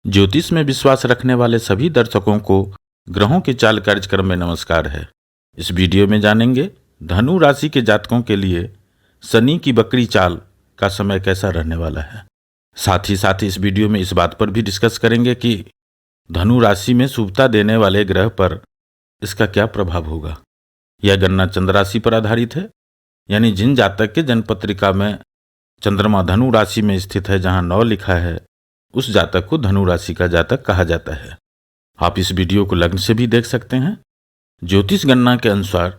ज्योतिष में विश्वास रखने वाले सभी दर्शकों को ग्रहों के चाल कार्यक्रम में नमस्कार है। इस वीडियो में जानेंगे धनु राशि के जातकों के लिए शनि की बकरी चाल का समय कैसा रहने वाला है। साथ ही इस वीडियो में इस बात पर भी डिस्कस करेंगे कि धनु राशि में शुभता देने वाले ग्रह पर इसका क्या प्रभाव होगा। यह गणना चंद्र राशि पर आधारित है, यानी जिन जातक के जन्मपत्रिका में चंद्रमा धनु राशि में स्थित है, जहां 9 लिखा है, उस जातक को धनु राशि का जातक कहा जाता है। आप इस वीडियो को लग्न से भी देख सकते हैं। ज्योतिष गणना के अनुसार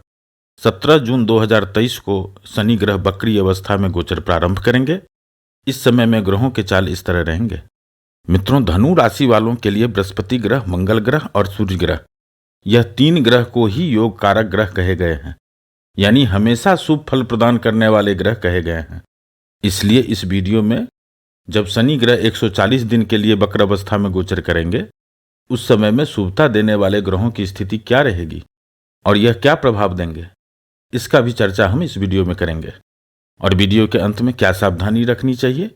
17 जून 2023 को शनि ग्रह बकरी अवस्था में गोचर प्रारंभ करेंगे। इस समय में ग्रहों के चाल इस तरह रहेंगे। मित्रों, धनु राशि वालों के लिए बृहस्पति ग्रह, मंगल ग्रह और सूर्य ग्रह, यह 3 ग्रह को ही योग कारक ग्रह कहे गए हैं, यानी हमेशा शुभ फल प्रदान करने वाले ग्रह कहे गए हैं। इसलिए इस वीडियो में जब शनि ग्रह 140 दिन के लिए वक्र अवस्था में गोचर करेंगे, उस समय में शुभता देने वाले ग्रहों की स्थिति क्या रहेगी और यह क्या प्रभाव देंगे, इसका भी चर्चा हम इस वीडियो में करेंगे। और वीडियो के अंत में क्या सावधानी रखनी चाहिए,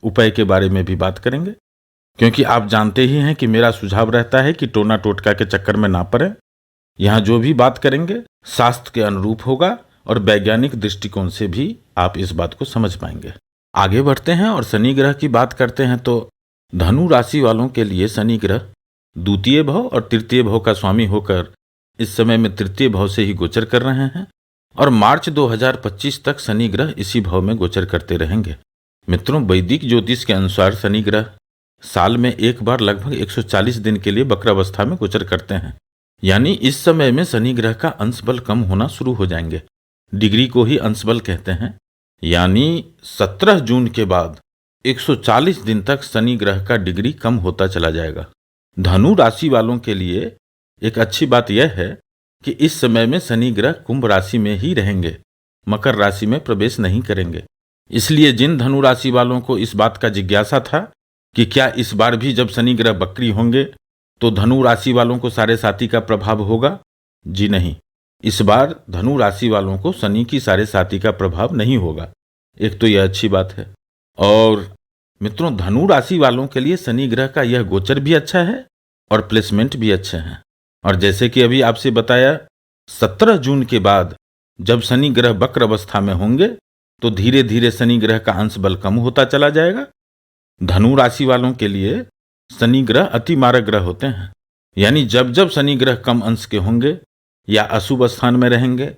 उपाय के बारे में भी बात करेंगे, क्योंकि आप जानते ही हैं कि मेरा सुझाव रहता है कि टोना टोटका के चक्कर में ना पड़े। यहाँ जो भी बात करेंगे शास्त्र के अनुरूप होगा और वैज्ञानिक दृष्टिकोण से भी आप इस बात को समझ पाएंगे। आगे बढ़ते हैं और शनि ग्रह की बात करते हैं। तो धनु राशि वालों के लिए शनि ग्रह द्वितीय भाव और तृतीय भाव का स्वामी होकर इस समय में तृतीय भाव से ही गोचर कर रहे हैं और मार्च 2025 तक शनि ग्रह इसी भाव में गोचर करते रहेंगे। मित्रों, वैदिक ज्योतिष के अनुसार शनि ग्रह साल में एक बार लगभग 140 दिन के लिए वक्र अवस्था में गोचर करते हैं, यानी इस समय में शनि ग्रह का अंश बल कम होना शुरू हो जाएंगे। डिग्री को ही अंश बल कहते हैं, यानी 17 जून के बाद 140 दिन तक शनि ग्रह का डिग्री कम होता चला जाएगा। धनु राशि वालों के लिए एक अच्छी बात यह है कि इस समय में शनि ग्रह कुंभ राशि में ही रहेंगे, मकर राशि में प्रवेश नहीं करेंगे। इसलिए जिन धनु राशि वालों को इस बात का जिज्ञासा था कि क्या इस बार भी जब शनि ग्रह बकरी होंगे तो धनु राशि वालों को साढ़े साती का प्रभाव होगा, जी नहीं, इस बार धनु राशि वालों को शनि की साढ़े साती का प्रभाव नहीं होगा। एक तो यह अच्छी बात है। और मित्रों, धनु राशि वालों के लिए शनि ग्रह का यह गोचर भी अच्छा है और प्लेसमेंट भी अच्छे हैं। और जैसे कि अभी आपसे बताया, 17 जून के बाद जब शनि ग्रह वक्र अवस्था में होंगे तो धीरे धीरे शनि ग्रह का अंश बल कम होता चला जाएगा। धनु राशि वालों के लिए शनि ग्रह अति मारक ग्रह होते हैं, यानी जब जब शनि ग्रह कम अंश के होंगे या अशुभ स्थान में रहेंगे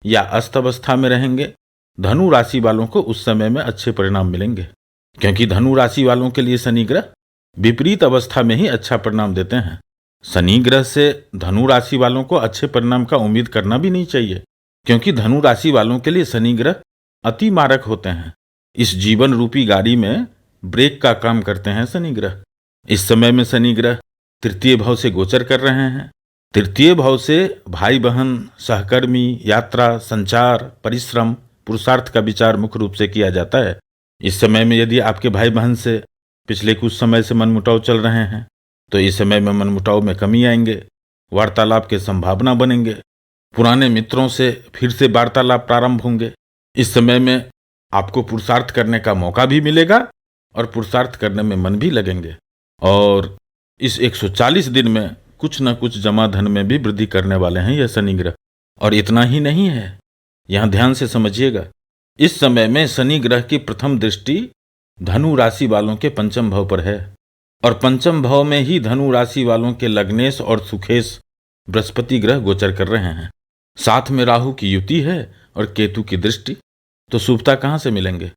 या अस्त अवस्था में रहेंगे, धनु राशि वालों को उस समय में अच्छे परिणाम मिलेंगे, क्योंकि धनु राशि वालों के लिए शनि ग्रह विपरीत अवस्था में ही अच्छा परिणाम देते हैं। शनि ग्रह से धनु राशि वालों को अच्छे परिणाम का उम्मीद करना भी नहीं चाहिए, क्योंकि धनु राशि वालों के लिए शनि ग्रह अति मारक होते हैं। इस जीवन रूपी गाड़ी में ब्रेक का काम करते हैं शनि ग्रह। इस समय में शनि ग्रह तृतीय भाव से गोचर कर रहे हैं। तृतीय भाव से भाई बहन, सहकर्मी, यात्रा, संचार, परिश्रम, पुरुषार्थ का विचार मुख्य रूप से किया जाता है। इस समय में यदि आपके भाई बहन से पिछले कुछ समय से मनमुटाव चल रहे हैं तो इस समय में मनमुटाव में कमी आएंगे, वार्तालाप के संभावना बनेंगे, पुराने मित्रों से फिर से वार्तालाप प्रारंभ होंगे। इस समय में आपको पुरुषार्थ करने का मौका भी मिलेगा और पुरुषार्थ करने में मन भी लगेंगे। और इस 140 दिन में कुछ न कुछ जमा धन में भी वृद्धि करने वाले हैं यह शनि ग्रह। और इतना ही नहीं है, यहां ध्यान से समझिएगा, इस समय में शनि ग्रह की प्रथम दृष्टि धनु राशि वालों के पंचम भाव पर है और पंचम भाव में ही धनु राशि वालों के लग्नेश और सुखेश बृहस्पति ग्रह गोचर कर रहे हैं। साथ में राहु की युति है और केतु की दृष्टि। तो शुभता कहां से मिलेंगे?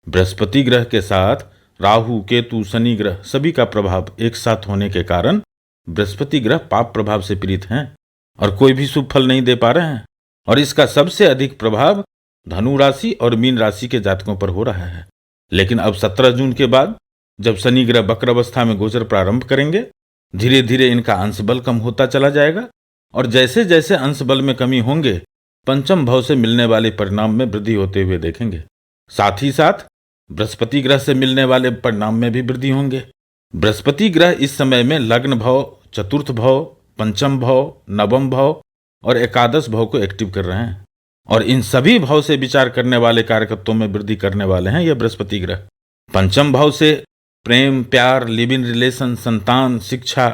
बृहस्पति ग्रह के साथ राहु, केतु, शनि ग्रह सभी का प्रभाव एक साथ होने के कारण बृहस्पति ग्रह पाप प्रभाव से पीड़ित हैं और कोई भी शुभ फल नहीं दे पा रहे हैं। और इसका सबसे अधिक प्रभाव धनु राशि और मीन राशि के जातकों पर हो रहा है। लेकिन अब 17 जून के बाद जब शनि ग्रह वक्र अवस्था में गोचर प्रारंभ करेंगे, धीरे धीरे इनका अंश बल कम होता चला जाएगा और जैसे जैसे अंश बल में कमी होंगे, पंचम भाव से मिलने वाले परिणाम में वृद्धि होते हुए देखेंगे। साथ ही साथ बृहस्पति ग्रह से मिलने वाले परिणाम में भी वृद्धि होंगे। बृहस्पति ग्रह इस समय में लग्न भाव, चतुर्थ भाव, पंचम भाव, नवम भाव और एकादश भाव को एक्टिव कर रहे हैं और इन सभी भाव से विचार करने वाले कारकत्वों में वृद्धि करने वाले हैं यह बृहस्पति ग्रह। पंचम भाव से प्रेम, प्यार, लिव इन रिलेशन, संतान, शिक्षा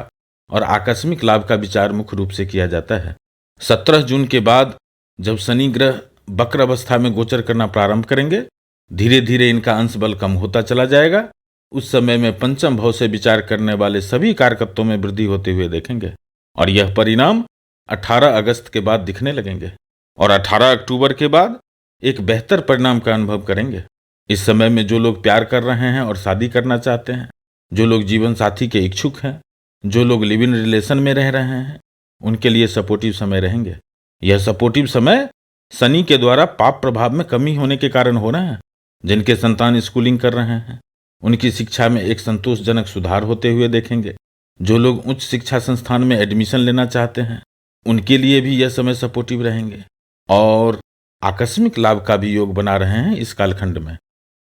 और आकस्मिक लाभ का विचार मुख्य रूप से किया जाता है। 17 जून के बाद जब शनि ग्रह वक्र अवस्था में गोचर करना प्रारंभ करेंगे, धीरे धीरे इनका अंश बल कम होता चला जाएगा। उस समय में पंचम भाव से विचार करने वाले सभी कारकत्वों में वृद्धि होते हुए देखेंगे और यह परिणाम 18 अगस्त के बाद दिखने लगेंगे और 18 अक्टूबर के बाद एक बेहतर परिणाम का अनुभव करेंगे। इस समय में जो लोग प्यार कर रहे हैं और शादी करना चाहते हैं, जो लोग जीवन साथी के इच्छुक हैं, जो लोग लिव इन रिलेशन में रह रहे हैं, उनके लिए सपोर्टिव समय रहेंगे। यह सपोर्टिव समय शनि के द्वारा पाप प्रभाव में कमी होने के कारण हो रहा है। जिनके संतान स्कूलिंग कर रहे हैं, उनकी शिक्षा में एक संतोषजनक सुधार होते हुए देखेंगे। जो लोग उच्च शिक्षा संस्थान में एडमिशन लेना चाहते हैं, उनके लिए भी यह समय सपोर्टिव रहेंगे और आकस्मिक लाभ का भी योग बना रहे हैं। इस कालखंड में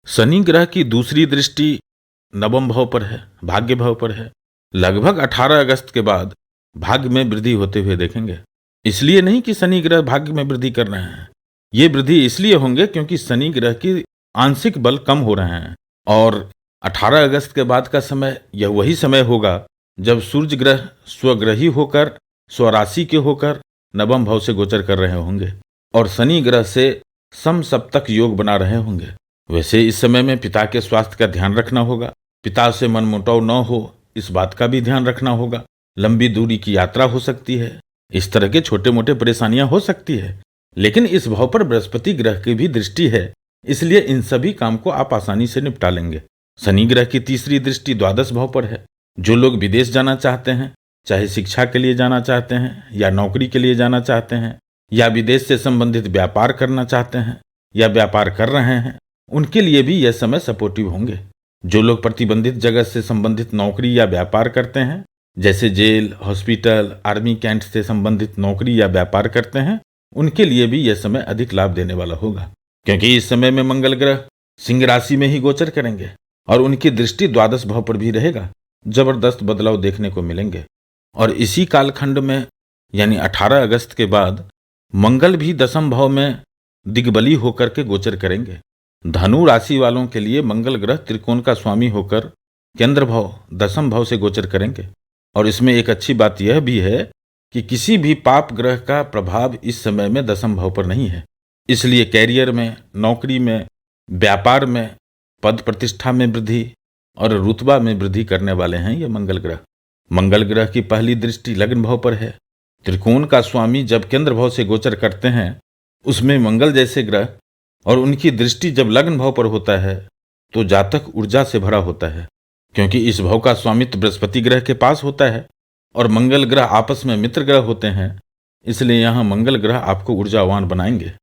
शनि ग्रह की दूसरी दृष्टि नवम भाव पर है, भाग्य भाव पर है। लगभग 18 अगस्त के बाद भाग्य में वृद्धि होते हुए देखेंगे। इसलिए नहीं कि शनि ग्रह भाग्य में वृद्धि कर रहे हैं, ये वृद्धि इसलिए होंगे क्योंकि शनि ग्रह की आंशिक बल कम हो रहे हैं और 18 अगस्त के बाद का समय यह वही समय होगा जब सूर्य ग्रह स्वग्रही होकर, स्वराशि के होकर नवम भाव से गोचर कर रहे होंगे और शनि ग्रह से समसप्तक योग बना रहे होंगे। वैसे इस समय में पिता के स्वास्थ्य का ध्यान रखना होगा, पिता से मनमुटाव न हो इस बात का भी ध्यान रखना होगा। लंबी दूरी की यात्रा हो सकती है, इस तरह के छोटे मोटे परेशानियां हो सकती है, लेकिन इस भाव पर बृहस्पति ग्रह की भी दृष्टि है, इसलिए इन सभी काम को आप आसानी से निपटा लेंगे। शनि ग्रह की तीसरी दृष्टि द्वादश भाव पर है। जो लोग विदेश जाना चाहते हैं, चाहे शिक्षा के लिए जाना चाहते हैं या नौकरी के लिए जाना चाहते हैं या विदेश से संबंधित व्यापार करना चाहते हैं या व्यापार कर रहे हैं, उनके लिए भी यह समय सपोर्टिव होंगे। जो लोग प्रतिबंधित जगह से संबंधित नौकरी या व्यापार करते हैं, जैसे जेल, हॉस्पिटल, आर्मी कैंट से संबंधित नौकरी या व्यापार करते हैं, उनके लिए भी यह समय अधिक लाभ देने वाला होगा क्योंकि इस समय में मंगल ग्रह सिंह राशि में ही गोचर करेंगे और उनकी दृष्टि द्वादश भाव पर भी रहेगा। जबरदस्त बदलाव देखने को मिलेंगे और इसी कालखंड में यानी 18 अगस्त के बाद मंगल भी दशम भाव में दिग्बली होकर के गोचर करेंगे। धनु राशि वालों के लिए मंगल ग्रह त्रिकोण का स्वामी होकर केंद्र भाव दशम भाव से गोचर करेंगे और इसमें एक अच्छी बात यह भी है कि किसी भी पाप ग्रह का प्रभाव इस समय में दशम भाव पर नहीं है। इसलिए कैरियर में, नौकरी में, व्यापार में, पद प्रतिष्ठा में वृद्धि और रुतबा में वृद्धि करने वाले हैं ये मंगल ग्रह। मंगल ग्रह की पहली दृष्टि लग्न भाव पर है। त्रिकोण का स्वामी जब केंद्र भाव से गोचर करते हैं, उसमें मंगल जैसे ग्रह और उनकी दृष्टि जब लग्न भाव पर होता है तो जातक ऊर्जा से भरा होता है क्योंकि इस भाव का स्वामित्व बृहस्पति ग्रह के पास होता है और मंगल ग्रह आपस में मित्र ग्रह होते हैं, इसलिए यहाँ मंगल ग्रह आपको ऊर्जावान बनाएंगे।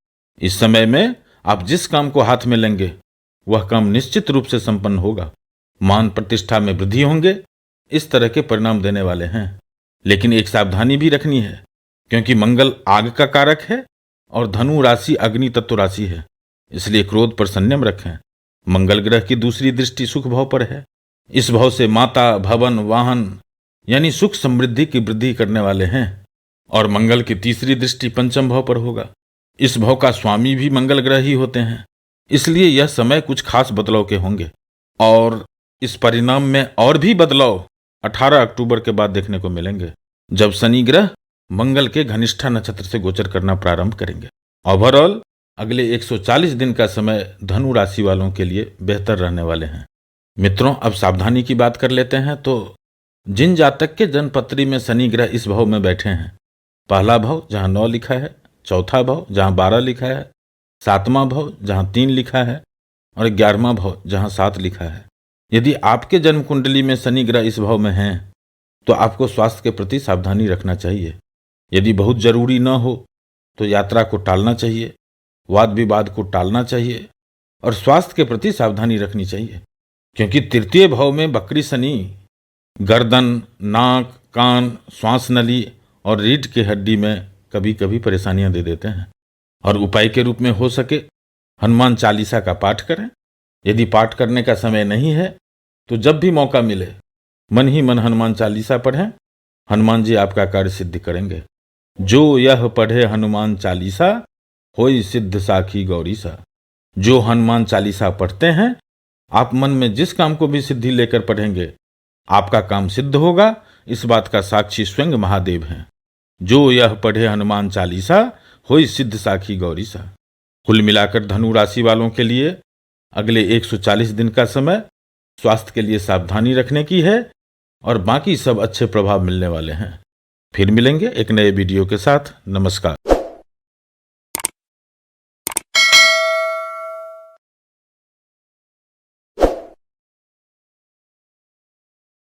इस समय में आप जिस काम को हाथ में लेंगे वह काम निश्चित रूप से संपन्न होगा। मान प्रतिष्ठा में वृद्धि होंगे, इस तरह के परिणाम देने वाले हैं। लेकिन एक सावधानी भी रखनी है क्योंकि मंगल आग का कारक है और धनु राशि अग्नि तत्व राशि है, इसलिए क्रोध पर संयम रखें। मंगल ग्रह की दूसरी दृष्टि सुख भाव पर है। इस भाव से माता, भवन, वाहन यानी सुख समृद्धि की वृद्धि करने वाले हैं और मंगल की तीसरी दृष्टि पंचम भाव पर होगा। इस भाव का स्वामी भी मंगल ग्रह ही होते हैं, इसलिए यह समय कुछ खास बदलाव के होंगे और इस परिणाम में और भी बदलाव 18 अक्टूबर के बाद देखने को मिलेंगे जब शनि ग्रह मंगल के घनिष्ठा नक्षत्र से गोचर करना प्रारंभ करेंगे। ओवरऑल अगले 140 दिन का समय धनु राशि वालों के लिए बेहतर रहने वाले हैं। मित्रों, अब सावधानी की बात कर लेते हैं तो जिन जातक के जन्मपत्री में शनि ग्रह इस भाव में बैठे हैं, पहला भाव जहां 9 लिखा है, चौथा भाव जहां 12 लिखा है, 7वां भाव जहां 3 लिखा है और 11वां भाव जहां 7 लिखा है, यदि आपके जन्म कुंडली में शनि ग्रह इस भाव में हैं तो आपको स्वास्थ्य के प्रति सावधानी रखना चाहिए। यदि बहुत जरूरी न हो तो यात्रा को टालना चाहिए, वाद विवाद को टालना चाहिए और स्वास्थ्य के प्रति सावधानी रखनी चाहिए क्योंकि तृतीय भाव में वक्री शनि गर्दन, नाक, कान, श्वास नली और रीढ़ की हड्डी में कभी कभी परेशानियां दे देते हैं। और उपाय के रूप में हो सके हनुमान चालीसा का पाठ करें। यदि पाठ करने का समय नहीं है तो जब भी मौका मिले मन ही मन हनुमान चालीसा पढ़ें, हनुमान जी आपका कार्य सिद्ध करेंगे। जो यह पढ़े हनुमान चालीसा, होई सिद्ध साखी गौरीसा। जो हनुमान चालीसा पढ़ते हैं आप मन में जिस काम को भी सिद्धि लेकर पढ़ेंगे आपका काम सिद्ध होगा। इस बात का साक्षी स्वयं महादेव हैं। जो यह पढ़े हनुमान चालीसा, होई सिद्ध साखी गौरीसा। कुल मिलाकर धनु राशि वालों के लिए अगले 140 दिन का समय स्वास्थ्य के लिए सावधानी रखने की है और बाकी सब अच्छे प्रभाव मिलने वाले हैं। फिर मिलेंगे एक नए वीडियो के साथ। नमस्कार।